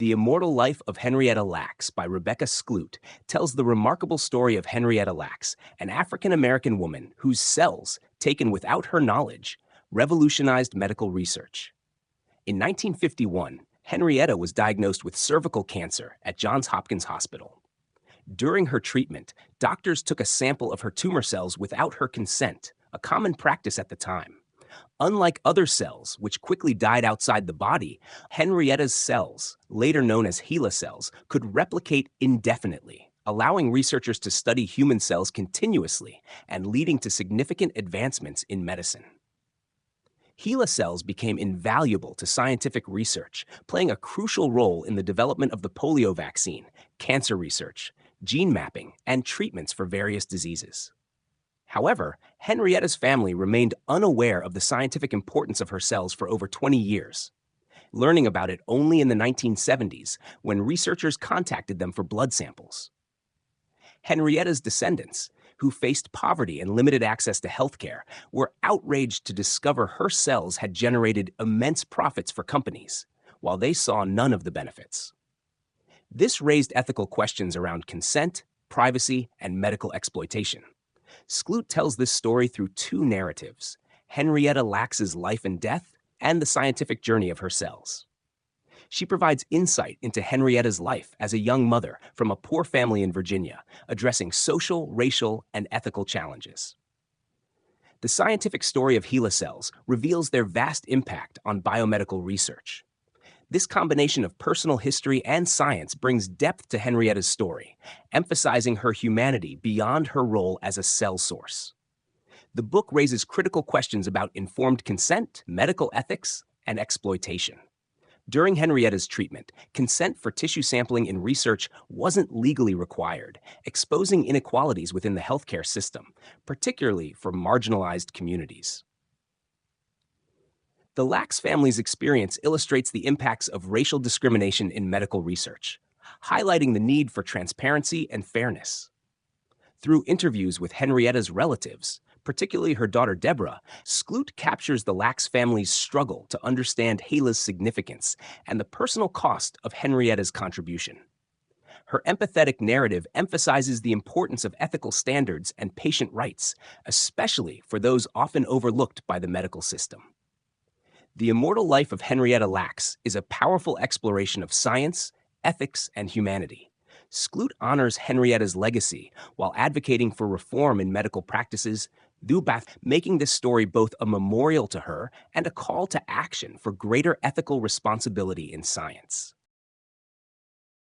The Immortal Life of Henrietta Lacks by Rebecca Skloot tells the remarkable story of Henrietta Lacks, an African-American woman whose cells, taken without her knowledge, revolutionized medical research. In 1951, Henrietta was diagnosed with cervical cancer at Johns Hopkins Hospital. During her treatment, doctors took a sample of her tumor cells without her consent, a common practice at the time. Unlike other cells, which quickly died outside the body, Henrietta's cells, later known as HeLa cells, could replicate indefinitely, allowing researchers to study human cells continuously and leading to significant advancements in medicine. HeLa cells became invaluable to scientific research, playing a crucial role in the development of the polio vaccine, cancer research, gene mapping, and treatments for various diseases. However, Henrietta's family remained unaware of the scientific importance of her cells for over 20 years, learning about it only in the 1970s when researchers contacted them for blood samples. Henrietta's descendants, who faced poverty and limited access to healthcare, were outraged to discover her cells had generated immense profits for companies, while they saw none of the benefits. This raised ethical questions around consent, privacy, and medical exploitation. Skloot tells this story through two narratives: Henrietta Lacks' life and death and the scientific journey of her cells. She provides insight into Henrietta's life as a young mother from a poor family in Virginia, addressing social, racial, and ethical challenges. The scientific story of HeLa cells reveals their vast impact on biomedical research. This combination of personal history and science brings depth to Henrietta's story, emphasizing her humanity beyond her role as a cell source. The book raises critical questions about informed consent, medical ethics, and exploitation. During Henrietta's treatment, consent for tissue sampling in research wasn't legally required, exposing inequalities within the healthcare system, particularly for marginalized communities. The Lacks family's experience illustrates the impacts of racial discrimination in medical research, highlighting the need for transparency and fairness. Through interviews with Henrietta's relatives, particularly her daughter Deborah, Skloot captures the Lacks family's struggle to understand HeLa's significance and the personal cost of Henrietta's contribution. Her empathetic narrative emphasizes the importance of ethical standards and patient rights, especially for those often overlooked by the medical system. The Immortal Life of Henrietta Lacks is a powerful exploration of science, ethics, and humanity. Skloot honors Henrietta's legacy while advocating for reform in medical practices, making this story both a memorial to her and a call to action for greater ethical responsibility in science.